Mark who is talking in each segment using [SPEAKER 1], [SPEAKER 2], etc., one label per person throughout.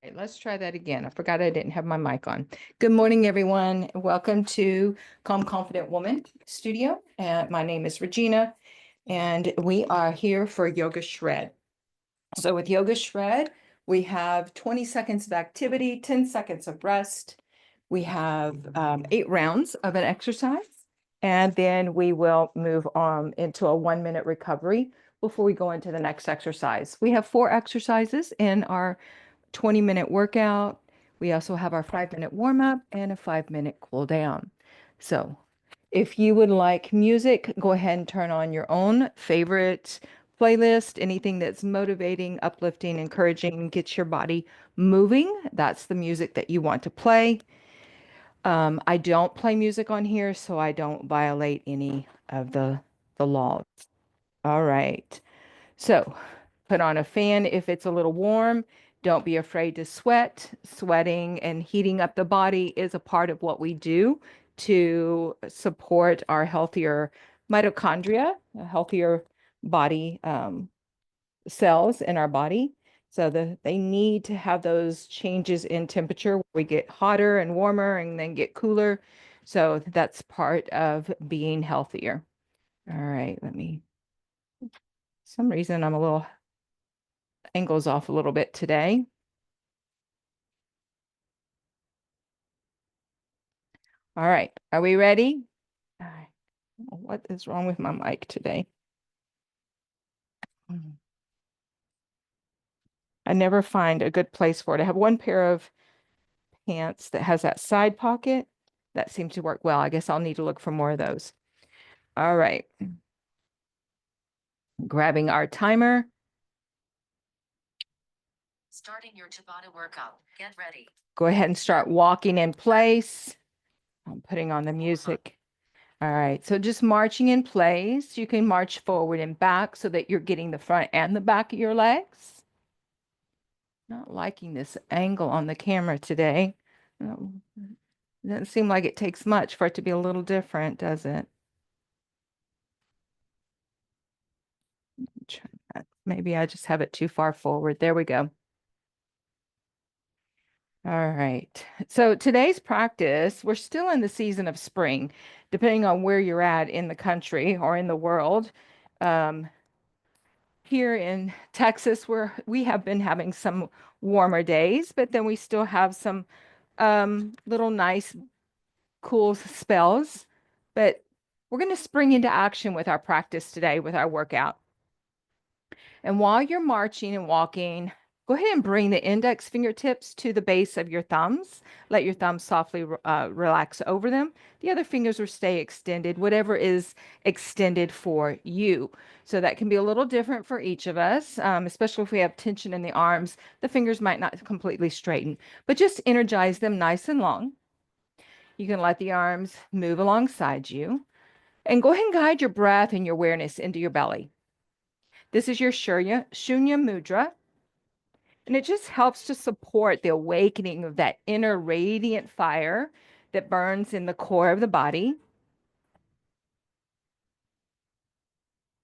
[SPEAKER 1] right, let's try that again. I forgot I didn't have my mic on. Good morning, everyone. Welcome to Calm Confident Woman Studio. My name is Regina, and we are here for Yoga Shred. So with Yoga Shred, we have 20 seconds of activity, 10 seconds of rest. We have 8 rounds of an exercise, and then we will move on into a 1-minute recovery before we go into the next exercise. We have 4 exercises in our 20-minute workout. We also have our 5-minute warm up and a 5-minute cool down. So if you would like music, go ahead and turn on your own favorite playlist, anything that's motivating, uplifting, encouraging, gets your body moving. That's the music that you want to play. I don't play music on here, so I don't violate any of the laws. All right. So put on a fan if it's a little warm. Don't be afraid to sweat. Sweating and heating up the body is a part of what we do to support our healthier mitochondria, healthier body cells in our body. So they need to have those changes in temperature. We get hotter and warmer and then get cooler. So that's part of being healthier. All right, some reason I'm a little angles off a little bit today. All right, are we ready? All right. What is wrong with my mic today? I never find a good place for it. I have one pair of pants that has that side pocket. That seems to work well. I guess I'll need to look for more of those. All right. Grabbing our timer. Starting your Tabata workout. Get ready. Go ahead and start walking in place. I'm putting on the music. All right, so just marching in place. You can march forward and back so that you're getting the front and the back of your legs. Not liking this angle on the camera today. Doesn't seem like it takes much for it to be a little different, does it? Try that. Maybe I just have it too far forward. There we go. All right. So today's practice, we're still in the season of spring, depending on where you're at in the country or in the world. Here in Texas, we have been having some warmer days, but then we still have some little nice, cool spells. But we're going to spring into action with our practice today with our workout. And while you're marching and walking, go ahead and bring the index fingertips to the base of your thumbs. Let your thumbs softly relax over them. The other fingers will stay extended, whatever is extended for you. So that can be a little different for each of us, especially if we have tension in the arms. The fingers might not completely straighten, but just energize them nice and long. You can let the arms move alongside you. And go ahead and guide your breath and your awareness into your belly. This is your Shunya Mudra. And it just helps to support the awakening of that inner radiant fire that burns in the core of the body.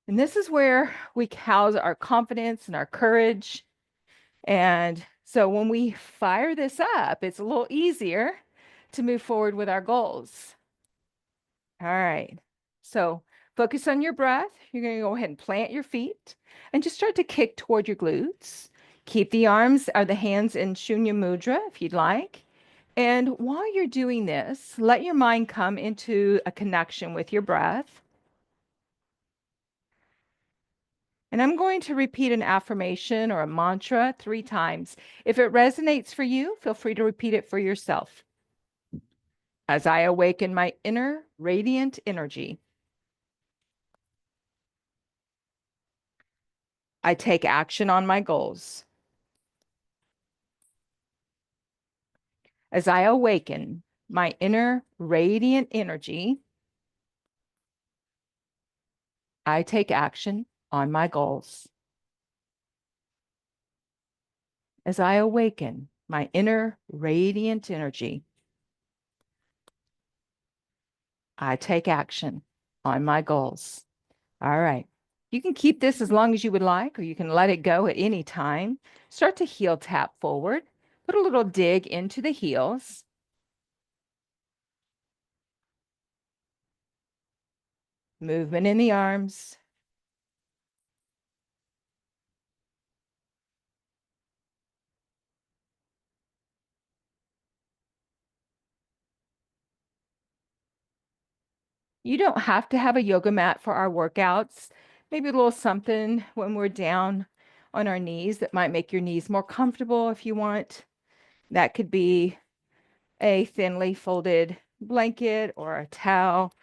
[SPEAKER 1] And this is where we house our confidence and our courage. And so when we fire this up, it's a little easier to move forward with our goals. All right. So focus on your breath. You're going to go ahead and plant your feet and just start to kick toward your glutes. Keep the arms or the hands in Shunya Mudra if you'd like. And while you're doing this, let your mind come into a connection with your breath. And I'm going to repeat an affirmation or a mantra 3 times. If it resonates for you, feel free to repeat it for yourself. As I awaken my inner radiant energy, I take action on my goals. As I awaken my inner radiant energy, I take action on my goals. As I awaken my inner radiant energy, I take action on my goals. All right. You can keep this as long as you would like, or you can let it go at any time. Start to heel tap forward. Put a little dig into the heels. Movement in the arms. You don't have to have a yoga mat for our workouts. Maybe a little something when we're down on our knees that might make your knees more comfortable if you want. That could be a thinly folded blanket or a towel,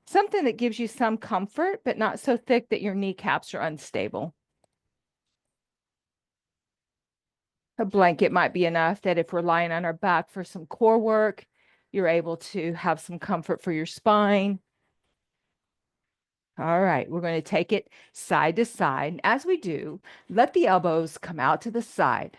[SPEAKER 1] something that gives you some comfort, but not so thick that your kneecaps are unstable. A blanket might be enough that if we're lying on our back for some core work, you're able to have some comfort for your spine. All right, we're going to take it side to side. And as we do, let the elbows come out to the side.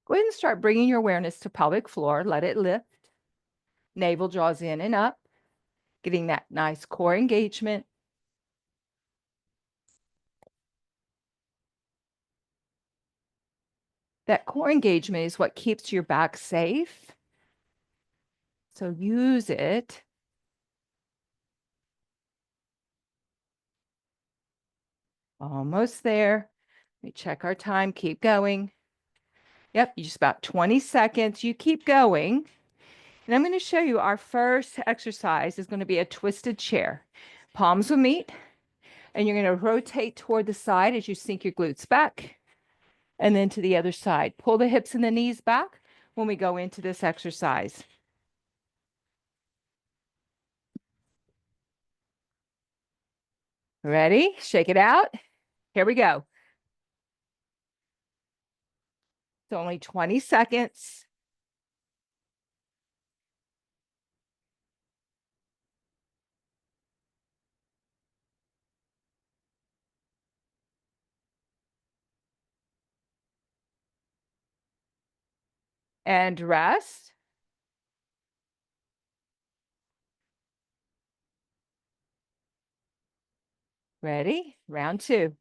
[SPEAKER 1] Go ahead and start bringing your awareness to pelvic floor. Let it lift. Navel draws in and up, getting that nice core engagement. That core engagement is what keeps your back safe. So use it. Almost there. We check our time. Keep going. Yep, just about 20 seconds. You keep going. And I'm going to show you our first exercise is going to be a twisted chair. Palms will meet, and you're going to rotate toward the side as you sink your glutes back, and then to the other side. Pull the hips and the knees back when we go into this exercise. Ready? Shake it out. Here we go. It's only 20 seconds. And rest. Ready? Round two,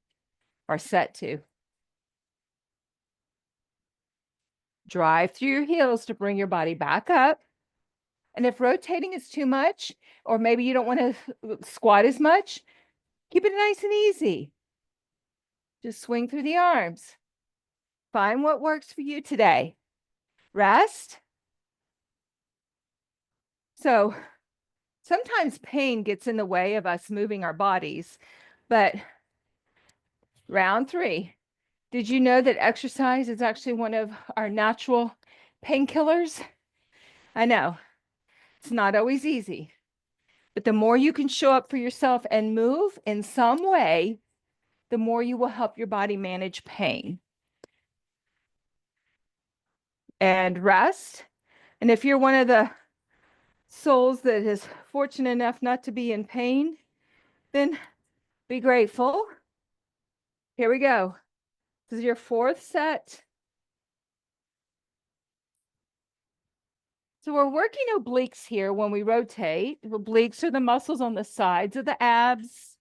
[SPEAKER 1] or set two. Drive through your heels to bring your body back up. And if rotating is too much, or maybe you don't want to squat as much, keep it nice and easy. Just swing through the arms. Find what works for you today. Rest. So sometimes pain gets in the way of us moving our bodies, but round three. Did you know that exercise is actually one of our natural painkillers? I know it's not always easy, but the more you can show up for yourself and move in some way, the more you will help your body manage pain. And rest. And if you're one of the souls that is fortunate enough not to be in pain, then be grateful. Here we go. This is your fourth set. So we're working obliques here when we rotate. Obliques are the muscles on the sides of the abs.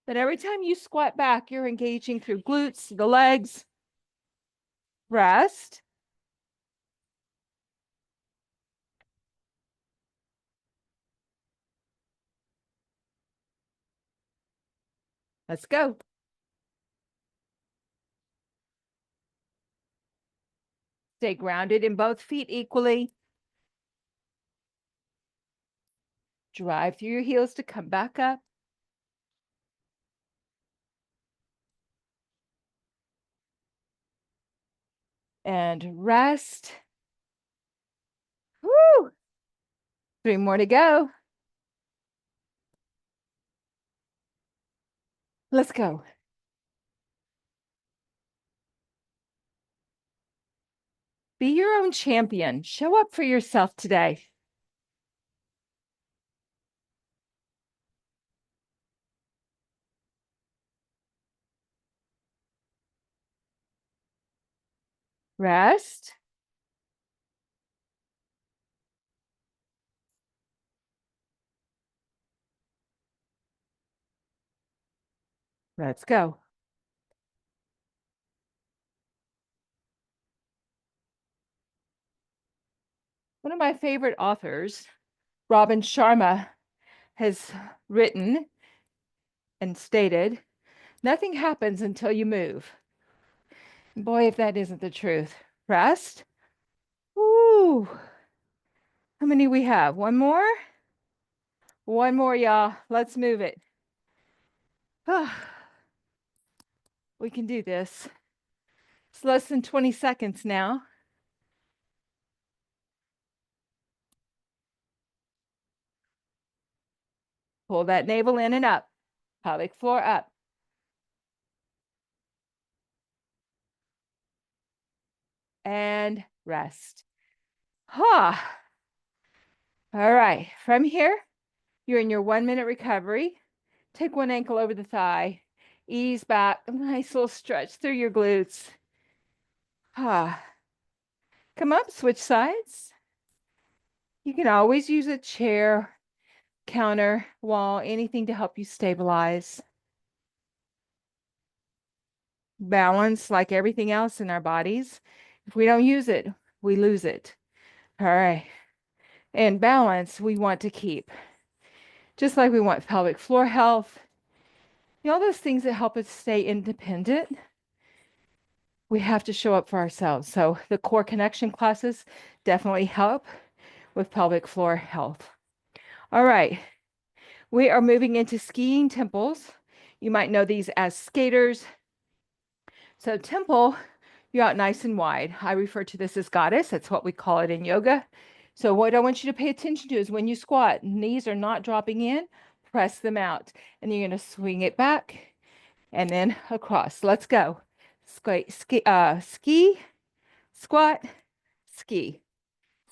[SPEAKER 1] But every time you squat back, you're engaging through glutes, the legs. Rest. Let's go. Stay grounded in both feet equally. Drive through your heels to come back up. And rest. Woo! 3 more to go. Let's go. Be your own champion. Show up for yourself today. Rest. Let's go. One of my favorite authors, Robin Sharma, has written and stated, nothing happens until you move. Boy, if that isn't the truth. Rest. Ooh. How many we have? One more? One more, y'all. Let's move it. We can do this. It's less than 20 seconds now. Pull that navel in and up. Pelvic floor up. And rest. Ha. All right. From here, you're in your 1-minute recovery. Take one ankle over the thigh. Ease back. A nice little stretch through your glutes. Ha. Come up, switch sides. You can always use a chair, counter, wall, anything to help you stabilize. Balance, like everything else in our bodies. If we don't use it, we lose it. All right. And balance, we want to keep. Just like we want pelvic floor health, all those things that help us stay independent, we have to show up for ourselves. So the core connection classes definitely help with pelvic floor health. All right. We are moving into skiing temples. You might know these as skaters. So temple, you're out nice and wide. I refer to this as goddess. That's what we call it in yoga. So what I want you to pay attention to is when you squat, knees are not dropping in, press them out. And you're going to swing it back and then across. Let's go. Ski, squat, ski,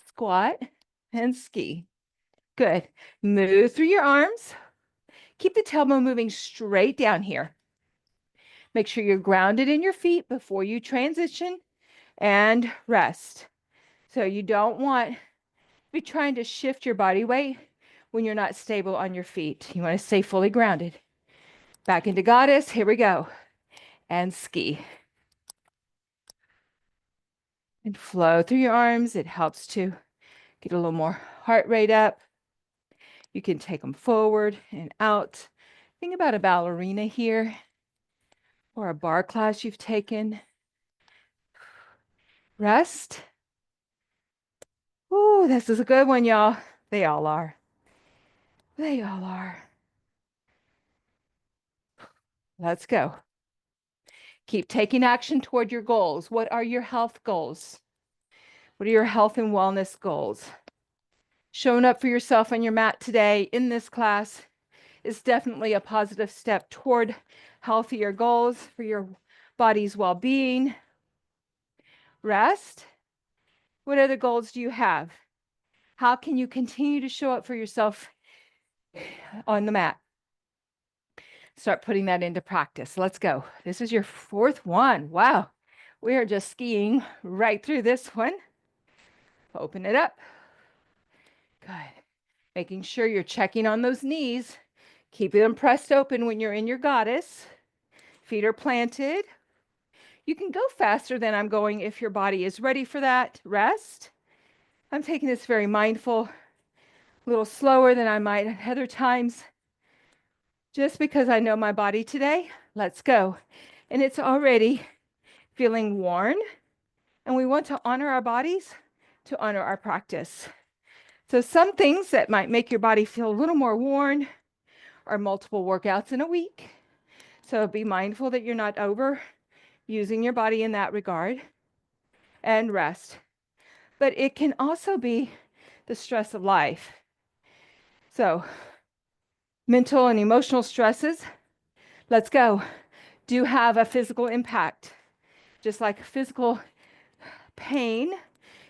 [SPEAKER 1] squat, and ski. Good. Move through your arms. Keep the tailbone moving straight down here. Make sure you're grounded in your feet before you transition and rest. So you don't want to be trying to shift your body weight when you're not stable on your feet. You want to stay fully grounded. Back into goddess. Here we go. And ski. And flow through your arms. It helps to get a little more heart rate up. You can take them forward and out. Think about a ballerina here or a bar class you've taken. Rest. Ooh, this is a good one, y'all. They all are. They all are. Let's go. Keep taking action toward your goals. What are your health goals? What are your health and wellness goals? Showing up for yourself on your mat today in this class is definitely a positive step toward healthier goals for your body's well-being. Rest. What other goals do you have? How can you continue to show up for yourself on the mat? Start putting that into practice. Let's go. This is your 4th one. Wow. We are just skiing right through this one. Open it up. Good. Making sure you're checking on those knees. Keep them pressed open when you're in your goddess. Feet are planted. You can go faster than I'm going if your body is ready for that. Rest. I'm taking this very mindful, a little slower than I might at other times. Just because I know my body today, let's go. And it's already feeling worn. And we want to honor our bodies to honor our practice. So some things that might make your body feel a little more worn are multiple workouts in a week. So be mindful that you're not over using your body in that regard. And rest. But it can also be the stress of life. So mental and emotional stresses, let's go, do have a physical impact. Just like physical pain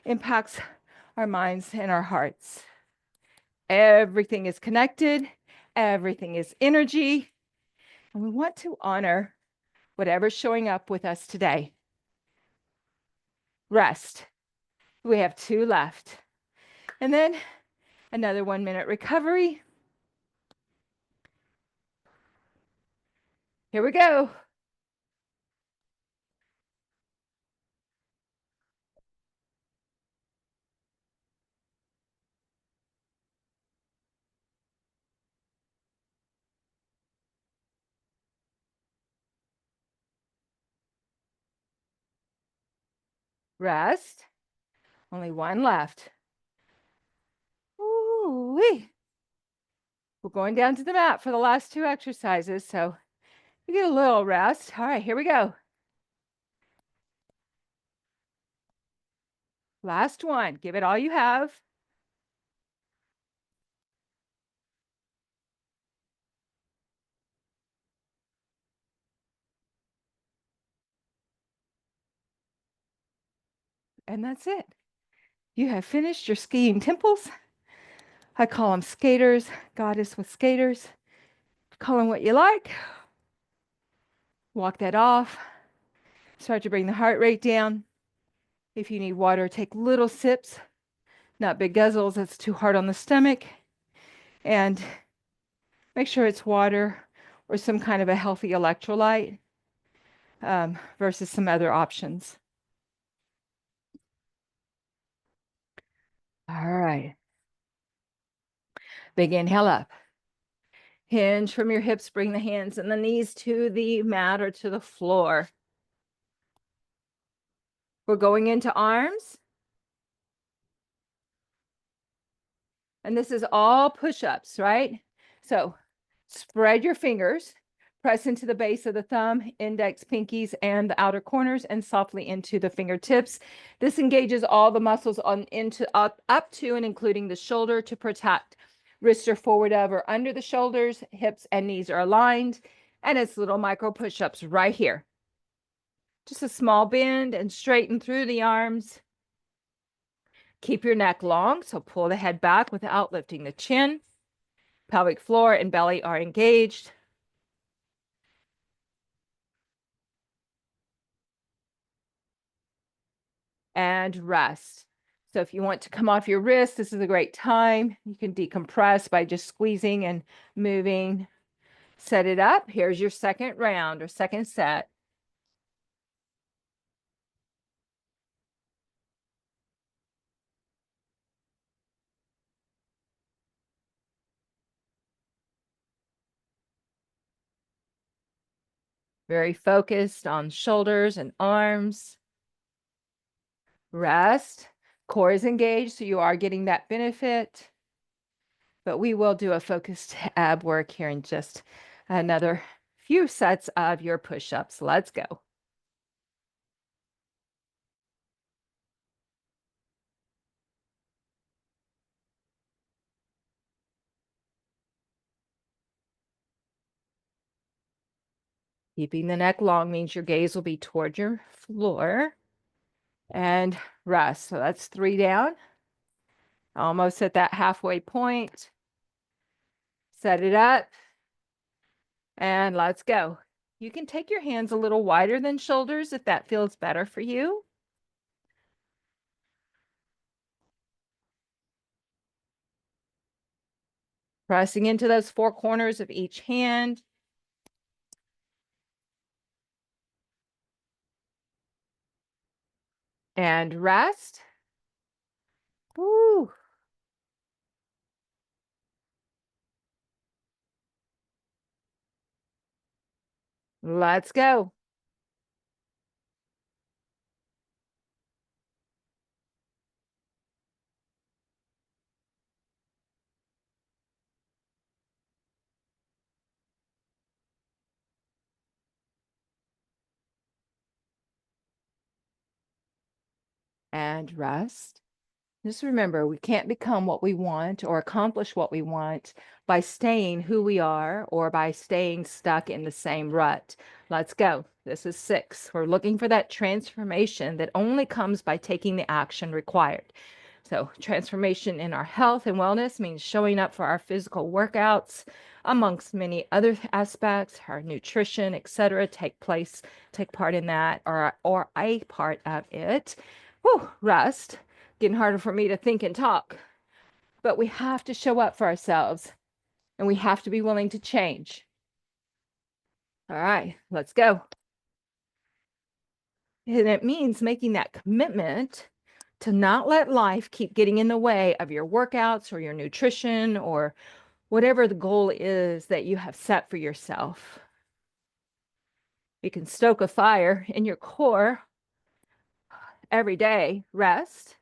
[SPEAKER 1] impacts our minds and our hearts. Everything is connected. Everything is energy. And we want to honor whatever's showing up with us today. Rest. We have 2 left. And then another 1-minute recovery. Here we go. Rest. Only one left. Ooh-wee. We're going down to the mat for the last two exercises, so you get a little rest. All right, here we go. Last one. Give it all you have. And that's it. You have finished your skiing temples. I call them skaters, goddess with skaters. Call them what you like. Walk that off. Start to bring the heart rate down. If you need water, take little sips, not big guzzles. That's too hard on the stomach. And make sure it's water or some kind of a healthy electrolyte versus some other options. All right. Big inhale up. Hinge from your hips, bring the hands and the knees to the mat or to the floor. We're going into arms. And this is all push-ups, right? So spread your fingers, press into the base of the thumb, index, pinkies, and the outer corners, and softly into the fingertips. This engages all the muscles on into up to and including the shoulder to protect. Wrists are forward of or under the shoulders, hips and knees are aligned, and it's little micro push-ups right here. Just a small bend and straighten through the arms. Keep your neck long, so pull the head back without lifting the chin. Pelvic floor and belly are engaged. And rest. So if you want to come off your wrist, this is a great time. You can decompress by just squeezing and moving. Set it up. Here's your second round or second set. Very focused on shoulders and arms. Rest. Core is engaged, so you are getting that benefit. But we will do a focused ab work here in just another few sets of your push-ups. Let's go. Keeping the neck long means your gaze will be toward your floor. And rest. So that's 3 down. Almost at that halfway point. Set it up. And let's go. You can take your hands a little wider than shoulders if that feels better for you. Pressing into those 4 corners of each hand. And rest. Woo. Let's go. And rest. Just remember, we can't become what we want or accomplish what we want by staying who we are or by staying stuck in the same rut. Let's go. This is 6. We're looking for that transformation that only comes by taking the action required. So transformation in our health and wellness means showing up for our physical workouts, amongst many other aspects, our nutrition, etc. Take part in that, or a part of it. Whew, rest. Getting harder for me to think and talk. But we have to show up for ourselves and we have to be willing to change. All right, let's go. And it means making that commitment to not let life keep getting in the way of your workouts or your nutrition or whatever the goal is that you have set for yourself. You can stoke a fire in your core every day, rest,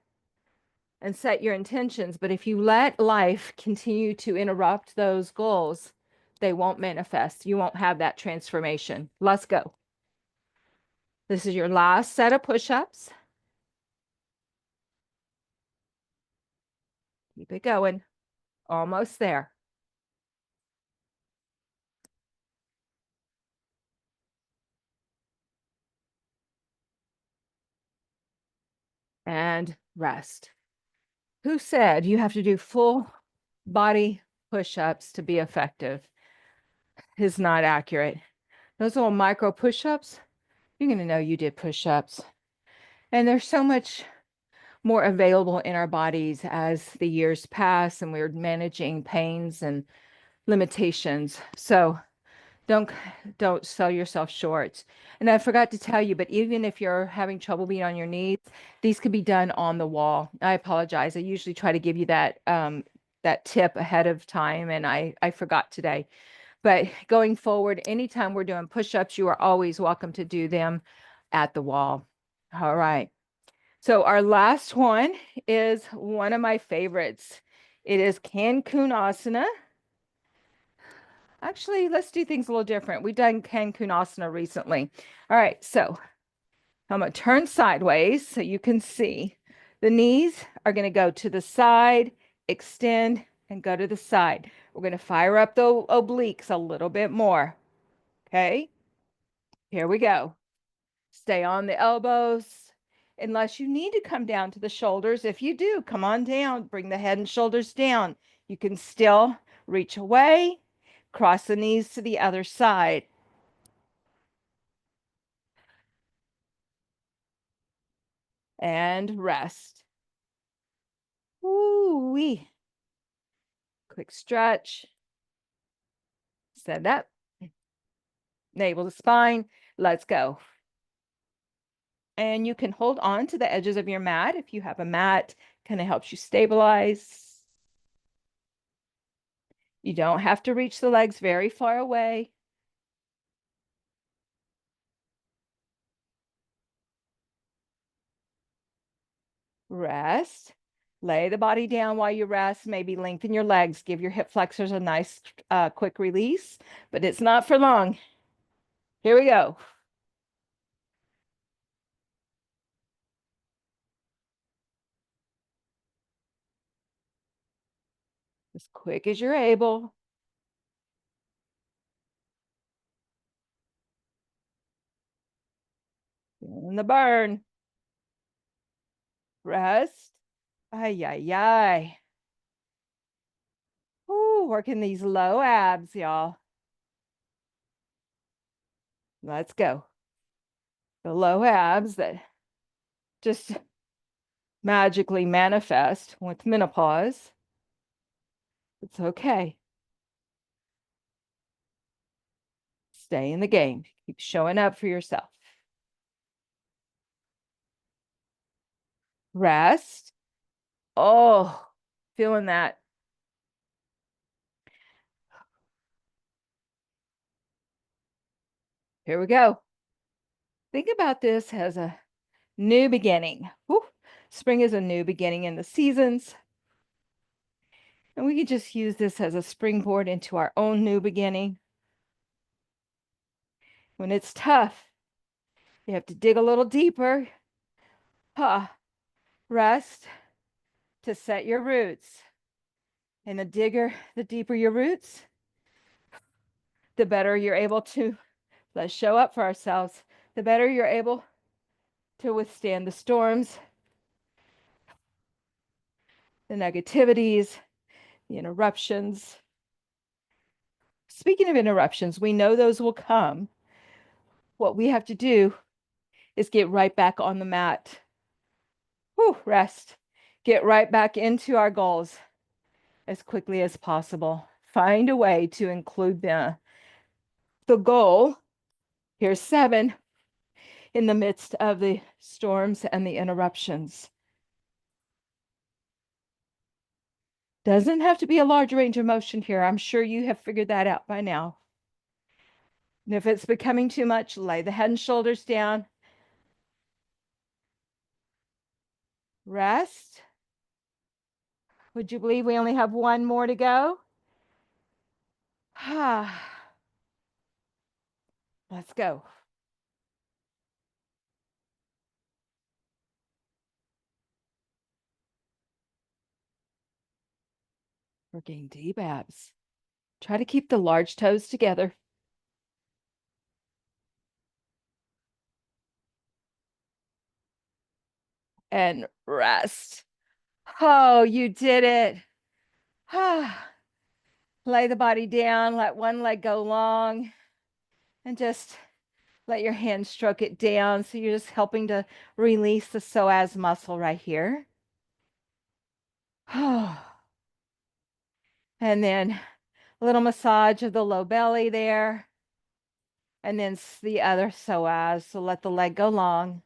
[SPEAKER 1] and set your intentions. But if you let life continue to interrupt those goals, they won't manifest. You won't have that transformation. Let's go. This is your last set of push-ups. Keep it going. Almost there. And rest. Who said you have to do full body push-ups to be effective? Is not accurate. Those little micro push-ups, you're going to know you did push-ups. And there's so much more available in our bodies as the years pass and we're managing pains and limitations. So don't sell yourself short. And I forgot to tell you, but even if you're having trouble being on your knees, these could be done on the wall. I apologize. I usually try to give you that that tip ahead of time, and I forgot today. But going forward, anytime we're doing push-ups, you are always welcome to do them at the wall. All right. So our last one is one of my favorites. It is Cancun Asana. Actually, let's do things a little different. We've done Cancun Asana recently. All right, so I'm going to turn sideways so you can see. The knees are going to go to the side, extend, and go to the side. We're going to fire up the obliques a little bit more. Okay, here we go. Stay on the elbows unless you need to come down to the shoulders. If you do, come on down, bring the head and shoulders down. You can still reach away, cross the knees to the other side. And rest. Woo-wee. Quick stretch. Stand up. Navel to spine. Let's go. And you can hold on to the edges of your mat. If you have a mat, kind of helps you stabilize. You don't have to reach the legs very far away. Rest. Lay the body down while you rest. Maybe lengthen your legs. Give your hip flexors a nice quick release, but it's not for long. Here we go. As quick as you're able. Feeling the burn. Rest. Ay, ay, ay. Ooh, working these low abs, y'all. Let's go. The low abs that just magically manifest with menopause. It's okay. Stay in the game. Keep showing up for yourself. Rest. Oh, feeling that. Here we go. Think about this as a new beginning. Whew. Spring is a new beginning in the seasons. And we could just use this as a springboard into our own new beginning. When it's tough, you have to dig a little deeper. Rest to set your roots. And the deeper your roots, the better you're able to, let's show up for ourselves, the better you're able to withstand the storms, the negativities, the interruptions. Speaking of interruptions, we know those will come. What we have to do is get right back on the mat. Whew, rest. Get right back into our goals as quickly as possible. Find a way to include the goal Here's 7 in the midst of the storms and the interruptions. Doesn't have to be a large range of motion here. I'm sure you have figured that out by now. And if it's becoming too much, lay the head and shoulders down. Rest. Would you believe we only have 1 more to go? Let's go. We're getting deep abs. Try to keep the large toes together. And rest. Oh, you did it. Lay the body down, let one leg go long, and just let your hand stroke it down. So you're just helping to release the psoas muscle right here. And then a little massage of the low belly there. And then the other psoas. So let the leg go long.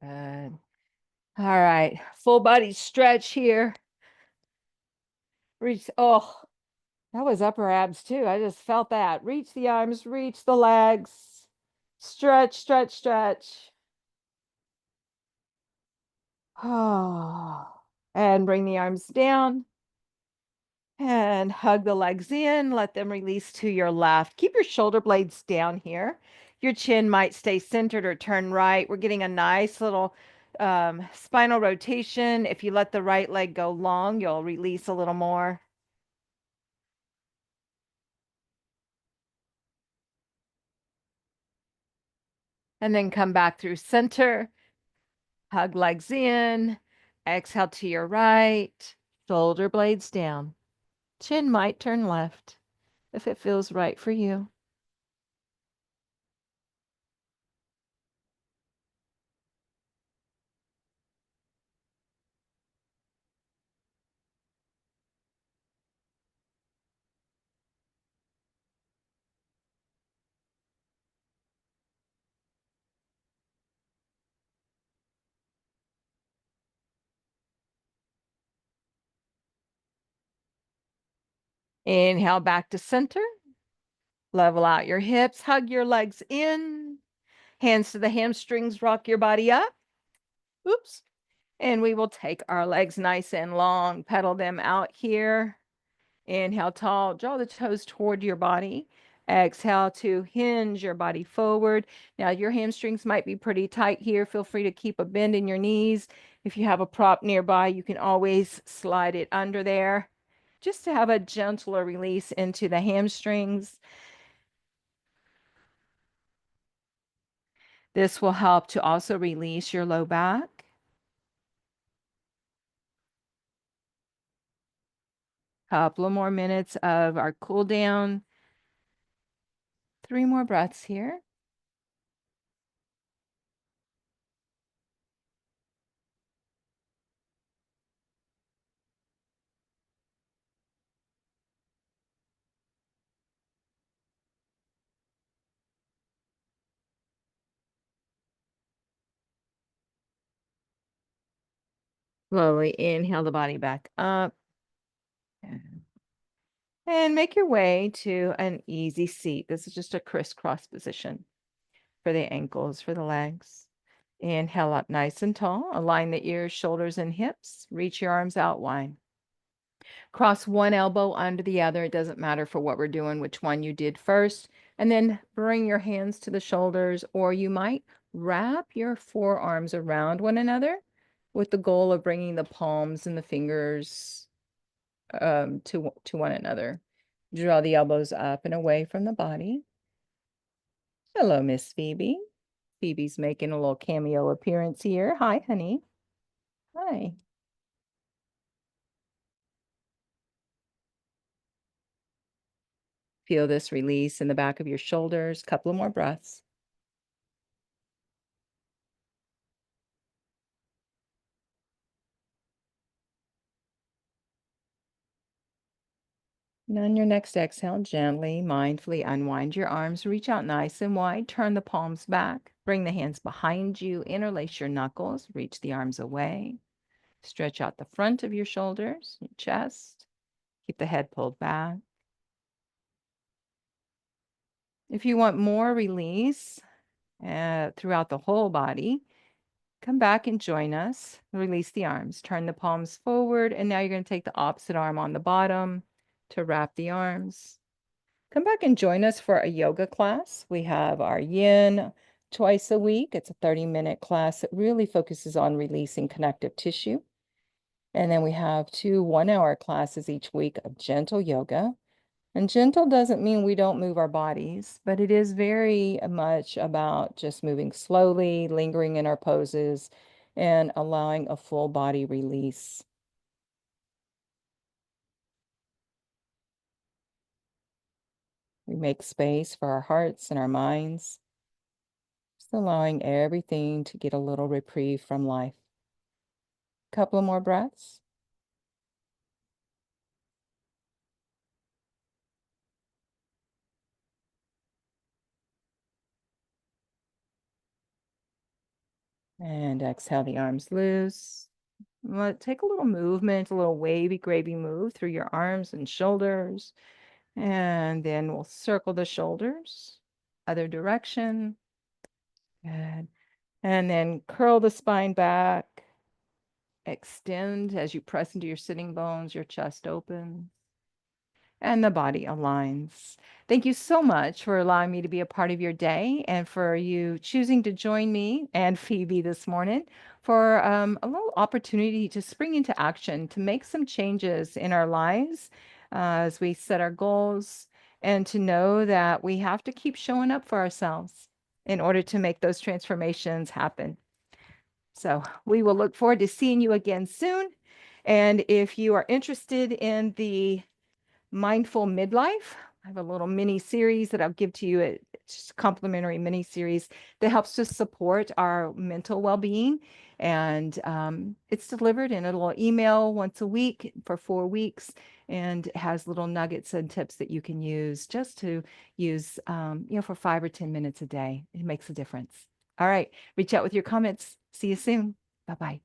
[SPEAKER 1] Good. All right. Full body stretch here. Reach. Oh, that was upper abs too. I just felt that. Reach the arms, reach the legs. Stretch, stretch, stretch. Oh. And bring the arms down. And hug the legs in, let them release to your left. Keep your shoulder blades down here. Your chin might stay centered or turn right. We're getting a nice little spinal rotation. If you let the right leg go long, you'll release a little more. And then come back through center. Hug legs in. Exhale to your right. Shoulder blades down. Chin might turn left if it feels right for you. Inhale back to center. Level out your hips, hug your legs in, hands to the hamstrings, rock your body up. Oops. And we will take our legs nice and long, pedal them out here. Inhale tall, draw the toes toward your body. Exhale to hinge your body forward. Now your hamstrings might be pretty tight here. Feel free to keep a bend in your knees. If you have a prop nearby, you can always slide it under there just to have a gentler release into the hamstrings. This will help to also release your low back. Couple of more minutes of our cool down. 3 more breaths here. Slowly inhale the body back up. And make your way to an easy seat. This is just a crisscross position for the ankles, for the legs. Inhale up nice and tall. Align the ears, shoulders, and hips. Reach your arms out wide. Cross one elbow under the other. It doesn't matter for what we're doing, which one you did first. And then bring your hands to the shoulders, or you might wrap your forearms around one another with the goal of bringing the palms and the fingers to one another. Draw the elbows up and away from the body. Hello, Miss Phoebe. Phoebe's making a little cameo appearance here. Hi, honey. Hi. Feel this release in the back of your shoulders. Couple of more breaths. And on your next exhale, gently, mindfully unwind your arms, reach out nice and wide, turn the palms back, bring the hands behind you, interlace your knuckles, reach the arms away, stretch out the front of your shoulders, your chest, keep the head pulled back. If you want more release throughout the whole body, come back and join us. Release the arms, turn the palms forward, and now you're going to take the opposite arm on the bottom to wrap the arms. Come back and join us for a yoga class. We have our yin twice a week. It's a 30-minute class that really focuses on releasing connective tissue. And then we have 2 one-hour classes each week of gentle yoga. And gentle doesn't mean we don't move our bodies, but it is very much about just moving slowly, lingering in our poses, and allowing a full body release. We make space for our hearts and our minds, just allowing everything to get a little reprieve from life. Couple more breaths. And exhale the arms loose. Take a little movement, a little wavy, gravy move through your arms and shoulders. And then we'll circle the shoulders, other direction. Good. And then curl the spine back. Extend as you press into your sitting bones, your chest opens, and the body aligns. Thank you so much for allowing me to be a part of your day and for you choosing to join me and Phoebe this morning for a little opportunity to spring into action, to make some changes in our lives as we set our goals, and to know that we have to keep showing up for ourselves in order to make those transformations happen. So we will look forward to seeing you again soon. And if you are interested in the Mindful Midlife, I have a little mini series that I'll give to you. It's just a complimentary mini series that helps to support our mental well-being. And it's delivered in a little email once a week for 4 weeks, and has little nuggets and tips that you can use just to use, for 5 or 10 minutes a day. It makes a difference. All right. Reach out with your comments. See you soon. Bye-bye.